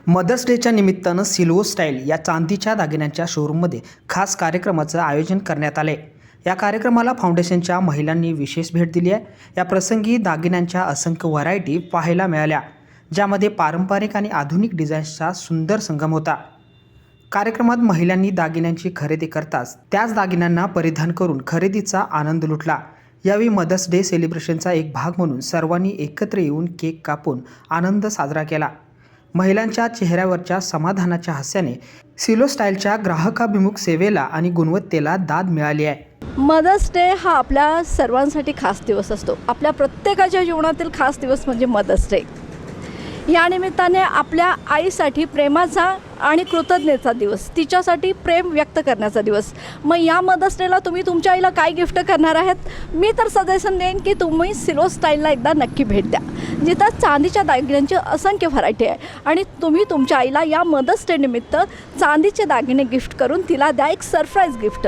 Mother's डेच्या निमित्तानं silver style या चांदीच्या दागिन्यांच्या शोरूममध्ये खास कार्यक्रमाचं आयोजन करण्यात आले। या कार्यक्रमाला फाउंडेशनच्या महिलांनी विशेष भेट दिली आहे। या प्रसंगी दागिन्यांच्या असंख्य व्हरायटी पाहायला मिळाल्या, ज्यामध्ये पारंपरिक आणि आधुनिक डिझाईन्सचा सुंदर संगम होता। कार्यक्रमात महिलांनी दागिन्यांची खरेदी करताच त्याच दागिन्यांना परिधान करून खरेदीचा आनंद लुटला। यावेळी मदर्स डे सेलिब्रेशनचा एक भाग म्हणून सर्वांनी एकत्र येऊन केक कापून आनंद साजरा केला। महिलांच्या चेहऱ्यावरच्या समाधानाच्या हास्याने सिल्वर स्टाईलच्या ग्राहकाभिमुख सेवेला आणि गुणवत्तेला दाद मिळाली आहे। मदर्स डे हा आपल्या सर्वांसाठी खास दिवस असतो। आपल्या प्रत्येकाच्या जीवनातील खास दिवस म्हणजे मदर्स डे। या निमित्ताने आपल्या आईसाठी प्रेमाचा आणि कृतज्ञतेचा दिवस, तिच्यासाठी प्रेम व्यक्त करण्याचा दिवस। मग या मदर्स डेला तुम्ही तुमच्या आईला काय गिफ्ट करणार आहात? मी तर सजेशन देईन की तुम्ही सिल्वर स्टाईलला एकदा नक्की भेट द्या, जिथं चांदीच्या दागिन्यांची असंख्य व्हरायटी आहे आणि तुम्ही तुमच्या आईला या मदर्स डे निमित्त चांदीचे दागिने गिफ्ट करून तिला द्या एक सरप्राईज गिफ्ट।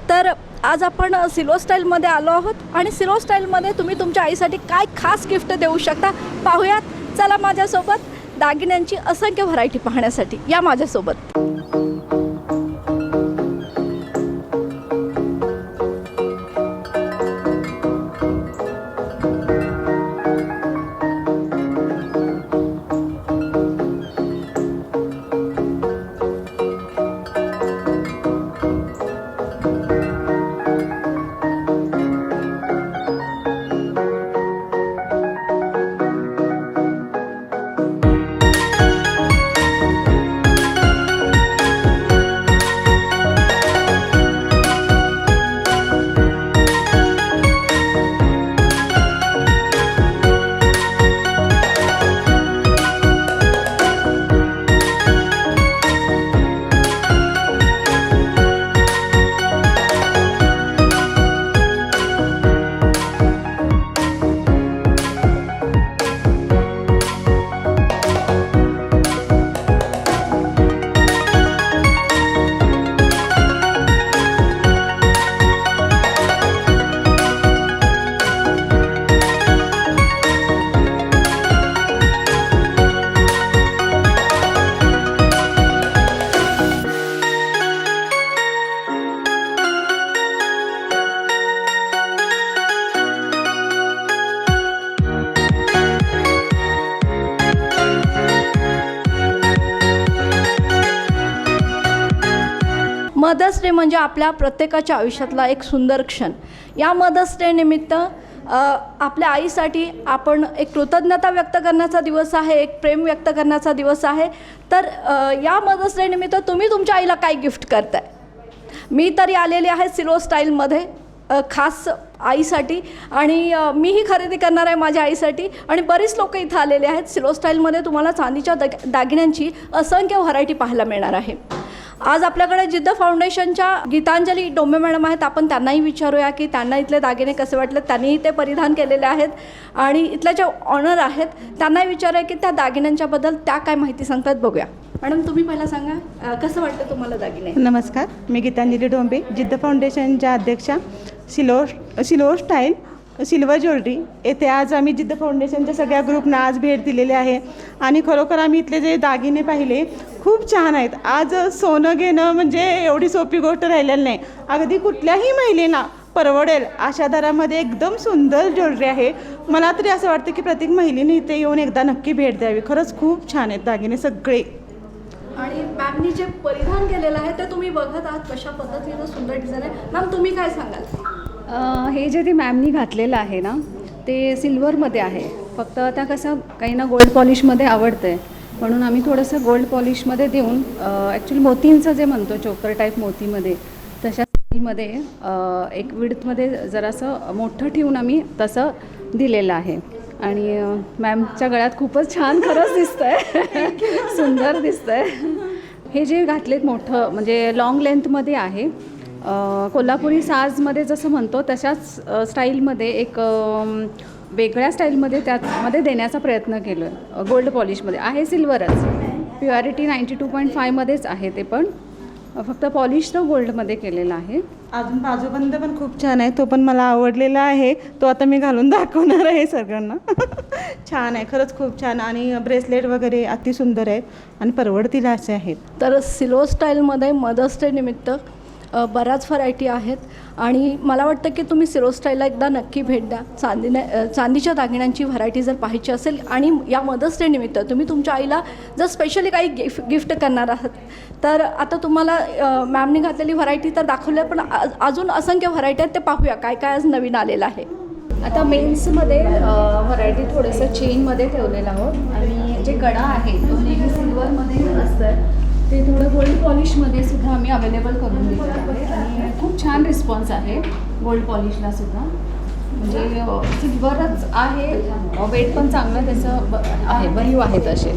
तर आज आपण सिल्वर स्टाईलमध्ये आलो आहोत आणि सिल्वर स्टाईलमध्ये तुम्ही तुमच्या आईसाठी काय खास गिफ्ट देऊ शकता पाहूयात। चला माझ्यासोबत दागिन्यांची असंख्य व्हरायटी पाहण्यासाठी या माझ्यासोबत। मदर्स डे म्हणजे आपल्या प्रत्येकाच्या आयुष्यातला एक सुंदर क्षण। या मदर्स डे निमित्त आपल्या आईसाठी आपण एक कृतज्ञता व्यक्त करण्याचा दिवस आहे, एक प्रेम व्यक्त करण्याचा दिवस आहे। तर या मदर्स डे निमित्त तुम्ही तुमच्या आईला काय गिफ्ट करताय? मी तरी आलेली आहे सिल्वर स्टाईलमध्ये खास आईसाठी आणि मीही खरेदी करणार आहे माझ्या आईसाठी आणि बरीच लोक इथं आलेले आहेत। सिल्वर स्टाईलमध्ये तुम्हाला चांदीच्या दागिन्यांची असंख्य व्हरायटी पाहायला मिळणार आहे। आज आपल्याकडे जिद्द फाउंडेशनच्या गीतांजली डोंबे मॅडम आहेत, आपण त्यांनाही विचारूया की त्यांना इथले दागिने कसे वाटले। त्यांनीही ते परिधान केलेले आहेत आणि इथल्या ज्या ऑनर आहेत त्यांनाही विचारूया की त्या दागिन्यांच्याबद्दल त्या काय माहिती सांगतात, बघूया। मॅडम तुम्ही पहिला सांगा, कसं वाटतं तुम्हाला दागिने? नमस्कार, मी गीतांजली डोंबे, जिद्द फाउंडेशनच्या अध्यक्षा। सिल्वर स्टाईल सिल्वर ज्वेलरी येथे आज आम्ही जिद्द फाउंडेशनच्या सगळ्या ग्रुपना आज भेट दिलेली आहे आणि खरोखर आम्ही इथले जे दागिने पाहिले खूप छान आहेत। आज सोनं घेणं म्हणजे एवढी सोपी गोष्ट राहिलेली नाही। अगदी कुठल्याही महिलेला परवडेल अशा दरामध्ये एकदम सुंदर ज्वेलरी आहे। मला तरी असं वाटतं की प्रत्येक महिलेने इथे येऊन एकदा नक्की भेट द्यावी। खरंच खूप छान आहेत दागिने सगळे। आणि मॅमनी जे परिधान केलेलं आहे ते तुम्ही बघत आहात कशा पद्धतीनं सुंदर डिझाईन आहे। मॅम तुम्ही काय सांगाल? हे जे ती मॅमनी घातलेलं आहे ना ते सिल्वरमध्ये आहे, फक्त आता कसं काही ना गोल्ड पॉलिशमध्ये आवडतं आहे म्हणून आम्ही थोडंसं गोल्ड पॉलिशमध्ये देऊन ॲक्च्युली मोतींचं जे म्हणतो चोकर टाईप मोतीमध्ये तशा स्टाईलमध्ये एक विड्थमध्ये जरासं मोठं ठेवून आम्ही तसं दिलेलं आहे। आणि मॅमच्या गळ्यात खूपच छान खरंच दिसतं आहे, सुंदर दिसतं आहे। हे जे घातलेत मोठं म्हणजे लॉंग लेंथमध्ये आहे, कोल्हापुरी साजमध्ये जसं म्हणतो तशाच स्टाईलमध्ये एक वेगळ्या स्टाईलमध्ये त्यामध्ये देण्याचा प्रयत्न केलो आहे। गोल्ड पॉलिशमध्ये आहे, सिल्वरच, प्युअरिटी 92.5मध्येच आहे ते पण। फक्त पॉलिश तो गोल्डमध्ये केलेला आहे. अजून बाजूबंद पण खूप छान आहे, तो पण मला आवडलेला आहे. तो आता मी घालून दाखवणार आहे सगळ्यांना. छान आहे खरंच, खूप छान. आणि ब्रेसलेट वगैरे अति सुंदर आहेत आणि परवडतील असे आहेत. तर सिल्वर स्टाईलमध्ये मदर्स डे निमित्त बऱ्याच व्हरायटी आहेत आणि मला वाटतं की तुम्ही सिल्वर स्टाईलला एकदा नक्की भेट द्या. चांदीच्या दागिन्यांची व्हरायटी जर पाहायची असेल आणि या मदर्स डे निमित्त तुम्ही तुमच्या आईला जर स्पेशली काही गिफ्ट करणार आहात तर आता तुम्हाला मॅमनी घातलेली व्हरायटी तर दाखवल्या, पण अजून असंख्य व्हरायटी आहेत, ते पाहूया काय काय आज नवीन आलेलं आहे. आता मेन्समध्ये व्हरायटी थोडंसं चेनमध्ये ठेवलेलं आहोत आणि जे गळा आहे तो नेहमी सिल्वरमध्ये असतं, ते थोडं गोल्ड पॉलिशमध्ये सुद्धा आम्ही अवेलेबल करून दिलेलं आहे आणि खूप छान रिस्पॉन्स आहे गोल्ड पॉलिशला सुद्धा. म्हणजे सिल्वरच आहे, वेट पण चांगलं त्याचं आहे, भरीव आहे तसे.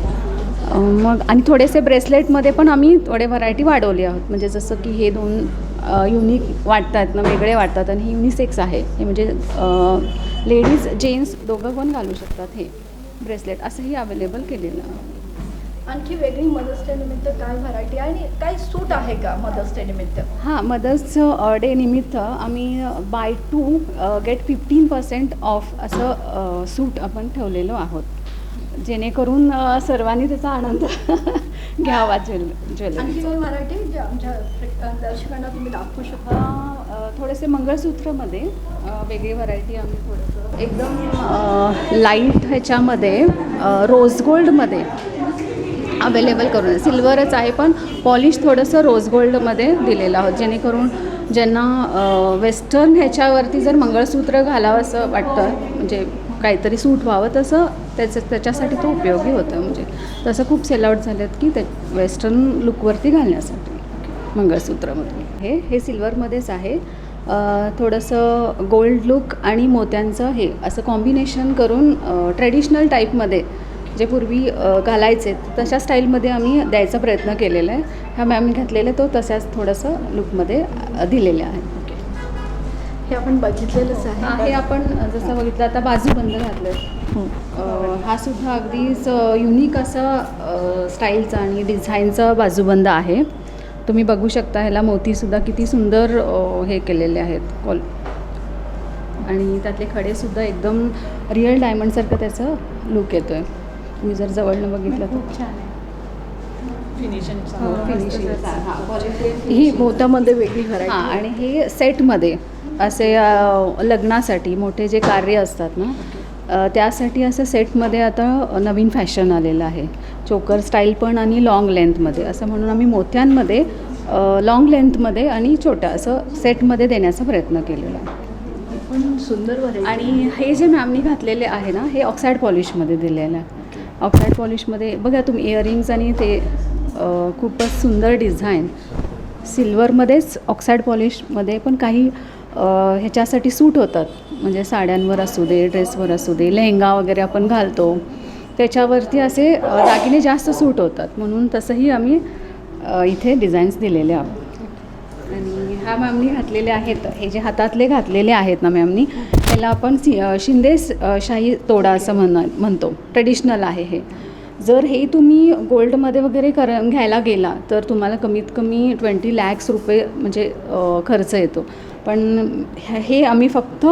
मग आणि थोडेसे ब्रेसलेटमध्ये पण आम्ही थोडे व्हरायटी वाढवली आहोत. म्हणजे जसं की हे दोन युनिक वाटतात ना, वेगळे वाटतात आणि हे युनिसेक्स आहे. हे म्हणजे लेडीज जेंट्स दोघं पण घालू शकतात हे ब्रेसलेट, असंही अवेलेबल केलेलं आहे. आणखी वेगळी मदर्स डे निमित्त काय व्हरायटी आहे आणि काय सूट आहे का मदर्स डे निमित्त? हां, मदर्स डे निमित्त आम्ही बाय 2 गेट 15% ऑफ असं सूट आपण ठेवलेलो आहोत, जेणेकरून सर्वांनी त्याचा आनंद घ्यावा ज्वेलरी. आणखी काही व्हरायटी जे आमच्या दर्शकांना तुम्ही दाखवू शकता? थोडेसे मंगळसूत्रमध्ये वेगळी व्हरायटी आम्ही थोडंसं एकदम लाईट ह्याच्यामध्ये रोज गोल्डमध्ये अवेलेबल करून, सिल्वरच आहे पण पॉलिश थोडंसं रोज गोल्डमध्ये दिलेलं आहोत, जेणेकरून ज्यांना वेस्टर्न ह्याच्यावरती जर मंगळसूत्र घालावं असं वाटतं, म्हणजे काहीतरी सूट व्हावं, तसं त्याच्यासाठी तो उपयोगी होतं. म्हणजे तसं खूप सेल आउट झालेत की ते वेस्टर्न लुकवरती घालण्यासाठी मंगळसूत्रामध्ये. हे सिल्वरमध्येच आहे, थोडंसं गोल्ड लुक आणि मोत्यांचं हे असं कॉम्बिनेशन करून ट्रेडिशनल टाईपमध्ये जे पूर्वी घालायचे तशा स्टाईलमध्ये आम्ही द्यायचा प्रयत्न केलेला आहे. ह्या मॅमने घातलेलं तो तशाच थोडंसं लुकमध्ये दिलेले आहे. हे आपण बघितलेलंच आहे. हे आपण जसं बघितलं आता बाजूबंद घातलं, हा सुद्धा अगदीच युनिक असा स्टाईलचा आणि डिझाईनचा बाजूबंद आहे. तुम्ही बघू शकता, ह्याला मोतीसुद्धा किती सुंदर हे केलेले आहेत आणि त्यातले खडेसुद्धा एकदम रिअल डायमंडसारखं त्याचं लुक येतो आहे. तुम्ही जर जवळनं बघितलं तर खूप छान आहे फिनिशिंग. ही मोत्यामध्ये वेगळी व्हरायटी. हां, आणि हे सेटमध्ये असे लग्नासाठी मोठे जे कार्य असतात ना, त्यासाठी असं सेटमध्ये आता नवीन फॅशन आलेलं आहे. चोकर स्टाईल पण आणि लाँग लेंथमध्ये असं म्हणून आम्ही मोत्यांमध्ये लाँग लेंथमध्ये आणि छोट्या असं सेटमध्ये देण्याचा प्रयत्न केलेला आहे. पण सुंदर व्हरायटी. आणि हे जे मॅमनी घातलेले आहे ना, हे ऑक्साईड पॉलिशमध्ये दिलेलं आहे. ऑक्साईड पॉलिशमध्ये बघा तुम्ही, इयरिंग्ज आणि ते खूपच सुंदर डिझाईन सिल्वरमध्येच ऑक्साईड पॉलिशमध्ये पण काही ह्याच्यासाठी सूट होतात. म्हणजे साड्यांवर असू दे, ड्रेसवर असू दे, लेहंगा वगैरे आपण घालतो त्याच्यावरती असे दागिने जास्त सूट होतात, म्हणून तसंही आम्ही इथे डिझाईन्स दिलेले आहोत. आणि ह्या मॅमनी घातलेले आहेत, हे जे हातातले घातलेले आहेत ना मॅमनी, त्याला आपण शिंदे शाही तोडा असं म्हणतो. ट्रेडिशनल आहे हे. जर हे तुम्ही गोल्डमध्ये वगैरे घ्यायला गेला तर तुम्हाला कमीत कमी 20 लाख रुपये म्हणजे खर्च येतो. पण हे आम्ही फक्त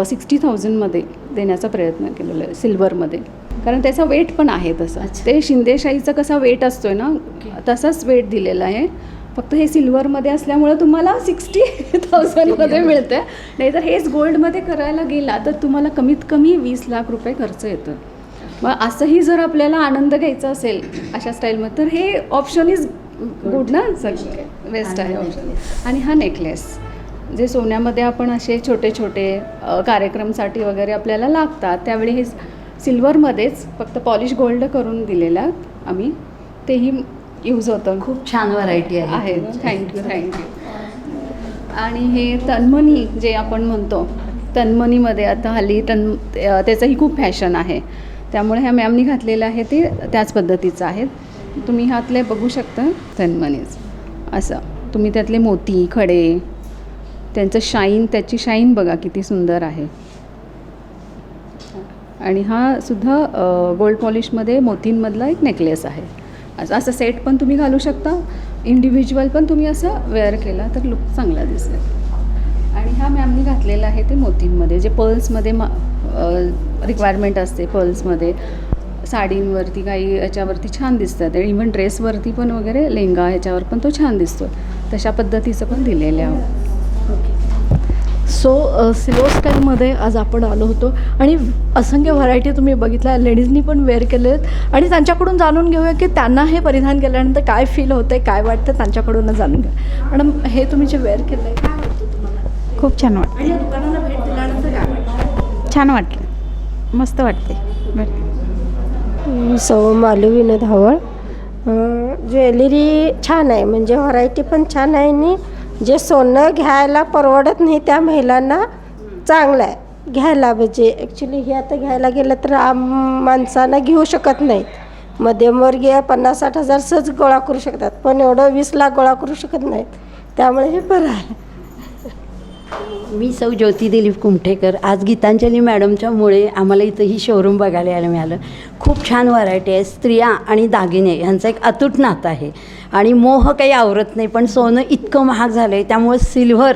60,000मध्ये देण्याचा प्रयत्न केलेला आहे सिल्वरमध्ये, कारण त्याचा वेट पण आहे तसा. ते शिंदेशाहीचा कसा वेट असतो आहे ना, तसाच वेट दिलेला आहे. फक्त हे सिल्वरमध्ये असल्यामुळं तुम्हाला 60,000मध्ये मिळतं. नाहीतर हेच गोल्डमध्ये करायला गेला तर तुम्हाला कमीत कमी 20 लाख रुपये खर्च येतो. मग असंही जर आपल्याला आनंद घ्यायचा असेल अशा स्टाईलमध्ये तर हे ऑप्शन इज गुड ना, बेस्ट आहे ऑप्शन. आणि हा नेकलेस जे सोन्यामध्ये आपण असे छोटे छोटे कार्यक्रमसाठी वगैरे आपल्याला लागतात, त्यावेळी हे सिल्वरमध्येच फक्त पॉलिश गोल्ड करून दिलेला आम्ही, तेही यूज होतं. खूप छान व्हरायटी आहे. थँक्यू. आणि हे तन्मनी जे आपण म्हणतो, तन्मनीमध्ये आता हल्ली त्याचंही खूप फॅशन आहे, त्यामुळे ह्या मॅमनी घातलेलं आहे ते त्याच पद्धतीचं आहे. तुम्ही ह्यातले बघू शकता तन्मनीच असं. तुम्ही त्यातले मोती खडे, त्यांचं शाईन, त्याची शाईन बघा किती सुंदर आहे. आणि हा सुद्धा गोल्ड पॉलिशमध्ये मोतींमधला एक नेकलेस आहे. असं सेट पण तुम्ही घालू शकता, इंडिव्हिज्युअल पण तुम्ही असं वेअर केला तर लुक चांगला दिसेल. आणि ह्या मॅमनी घातलेला आहे ते मोतींमध्ये, जे पर्ल्समध्ये रिक्वायरमेंट असते. पर्ल्समध्ये साडींवरती काही याच्यावरती छान दिसतात, इवन ड्रेसवरती पण वगैरे, लेंगा ह्याच्यावर पण तो छान दिसतो. तशा पद्धतीचं पण दिलेलं आहे. सो सिल्वर स्टाईलमध्ये आज आपण आलो होतो आणि असंख्य व्हरायटी तुम्ही बघितल्या, लेडीजनी पण वेअर केले आहेत आणि त्यांच्याकडून जाणून घेऊया की त्यांना हे परिधान केल्यानंतर काय फील होतं आहे, काय वाटतं, त्यांच्याकडूनच जाणून घ्या. मॅडम, हे तुम्ही जे वेअर केलं आहे काय वाटतं तुम्हाला? खूप छान वाटतं. आणि या दुकानाला भेट दिल्यानंतर काय वाटतं? छान वाटलं, मस्त वाटते. बरं, सौ मालवीन धावळ. ज्वेलरी छान आहे, म्हणजे व्हरायटी पण छान आहे आणि जे सोनं घ्यायला परवडत नाही त्या महिलांना चांगलं आहे घ्यायला. म्हणजे ॲक्च्युली हे आता घ्यायला गेलं तर माणसांना घेऊ शकत नाही. मध्यमवर्गीय 50-60 हजार सहज गोळा करू शकतात, पण एवढं 20 लाख गोळा करू शकत नाहीत. त्यामुळे हे बरं आहे. मी सौ ज्योती दिलीप कुमठेकर. आज गीतांजली मॅडमच्यामुळे आम्हाला इथं ही शोरूम बघायला यायला मिळालं. खूप छान व्हरायटी आहे. स्त्रिया आणि दागिने ह्यांचं एक अतूट नातं आहे आणि मोह काही आवरत नाही. पण सोनं इतकं महाग झालं आहे, त्यामुळे सिल्व्हर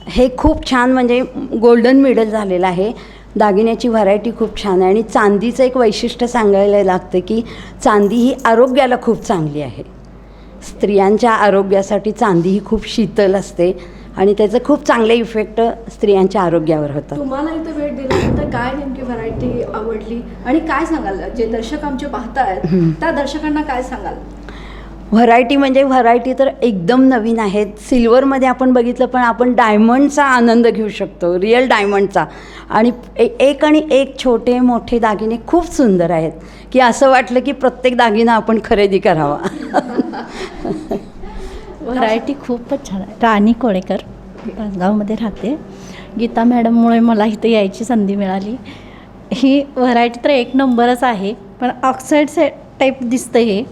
हे खूप छान, म्हणजे गोल्डन मिडल झालेलं आहे. दागिन्याची व्हरायटी खूप छान आहे आणि चांदीचं एक वैशिष्ट्य सांगायला लागतं की चांदी ही आरोग्याला खूप चांगली आहे. स्त्रियांच्या आरोग्यासाठी चांदी ही खूप शीतल असते आणि त्याचं खूप चांगले इफेक्ट स्त्रियांच्या आरोग्यावर होतात. तुम्हाला इथे भेट दिल्यानंतर काय नेमकी व्हरायटी आवडली आणि काय सांगाल, जे दर्शक आमचे पाहतायत त्या दर्शकांना काय सांगाल? व्हरायटी म्हणजे व्हरायटी तर एकदम नवीन आहेत. सिल्वरमध्ये आपण बघितलं, पण आपण डायमंडचा आनंद घेऊ शकतो, रिअल डायमंडचा. आणि एक आणि एक छोटे मोठे दागिने खूप सुंदर आहेत की असं वाटलं की प्रत्येक दागिना आपण खरेदी करावा. व्हरायटी खूपच छान आहे. राणी कोळेकर, तासगावमध्ये राहते. गीता मॅडममुळे मला इथे यायची संधी मिळाली. ही व्हरायटी तर एक नंबरच आहे, पण ऑक्साईड टाईप दिसतं हे,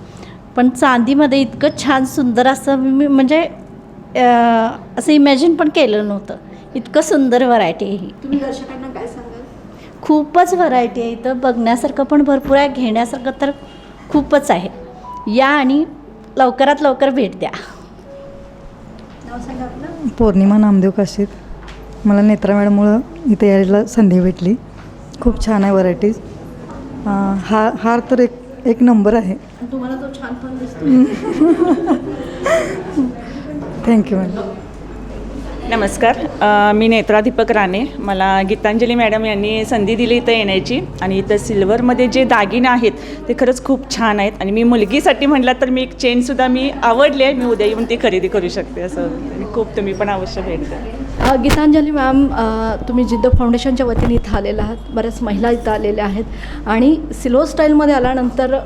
पण चांदीमध्ये इतकं छान सुंदर असं मी म्हणजे असं इमॅजिन पण केलं नव्हतं. इतकं सुंदर व्हरायटी आहे ही. तुम्ही दर्शकांना काय सांगाल? खूपच व्हरायटी आहे इथं, बघण्यासारखं पण भरपूर आहे, घेण्यासारखं तर खूपच आहे. या आणि लवकरात लवकर भेट द्या. नाव सांगा आपलं. पौर्णिमा नामदेव काशीद. मला नेत्रा मॅडममुळं इथे यायला संधी भेटली. खूप छान आहे व्हरायटीज. हार तर एक नंबर आहे. तुम्हाला तो छान पण दिसतो. Thank you madam. नमस्कार, मी नेत्रा दीपक राणे. मला गीतांजली मॅडम यांनी संधी दिली इथं येण्याची आणि इथं सिल्वरमध्ये जे दागिने आहेत ते खरंच खूप छान आहेत. आणि मी मुलगीसाठी म्हटलं तर मी एक चेनसुद्धा मी आवडली आहे, मी उद्या येऊन ती खरेदी करू शकते. असं खूप तुम्ही पण अवश्य भेट द्या. गीतांजली मॅम, तुम्ही जिद्द फाउंडेशनच्या वतीने इथं आलेला आहात, बऱ्याच महिला इथं आलेल्या आहेत आणि सिल्वर स्टाईलमध्ये आल्यानंतर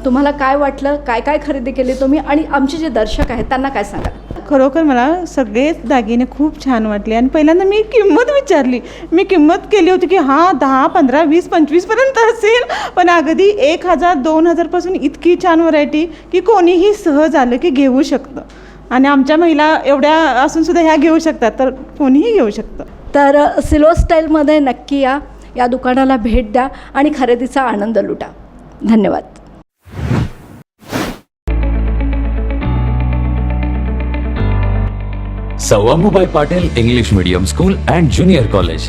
तुम्हाला काय वाटलं, काय काय खरेदी केली तुम्ही आणि आमचे जे दर्शक आहेत त्यांना काय सांगाल? खरोखर मला सगळेच दागिने खूप छान वाटले आणि पहिल्यांदा मी किंमत विचारली. मी किंमत केली होती की 10, 15, 20, 25पर्यंत असेल, पण अगदी 1000, 2000पासून इतकी छान व्हरायटी की कोणीही सहज आलं की घेऊ शकतं. आणि आमच्या महिला एवढ्या असूनसुद्धा ह्या घेऊ शकतात, तर कोणीही घेऊ शकतं. तर सिल्वर स्टाईलमध्ये नक्की या दुकानाला भेट द्या आणि खरेदीचा आनंद लुटा. धन्यवाद. सौ अंबुबाई Patil English Medium School and Junior College.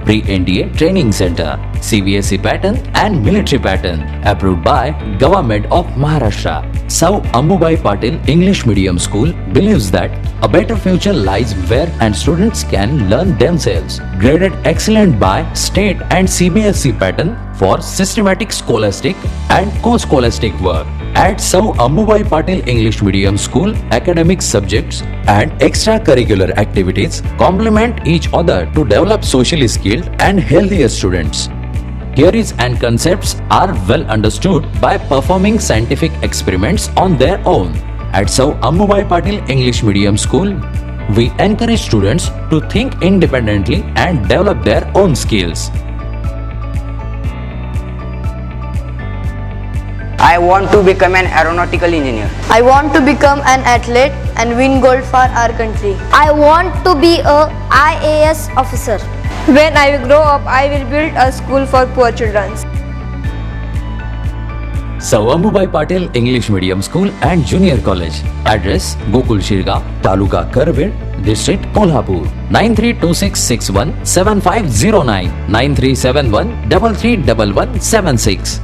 Pre-NDA Training Center, CBSE pattern and military pattern, approved by Government of Maharashtra. Sou Ambubai Patil English Medium School believes that a better future lies where and students can learn themselves. Graded excellent by state and CBSE pattern for systematic scholastic and co-scholastic work. At Sou Ambubai Patil English Medium School, academic subjects and extracurricular activities complement each other to develop socially skilled and healthier students. Theories and concepts are well understood by performing scientific experiments on their own. At Sou Ambubai Patil English Medium School, we encourage students to think independently and develop their own skills. I want to become an aeronautical engineer. I want to become an athlete and win gold for our country. I want to be a IAS officer. When I grow up, I will build a school for poor children. सौ Ambubai Patil English medium school and junior college. Address Gokul Shirgaon, taluka Karvir, district Kolhapur. 9326617509, 9371331176.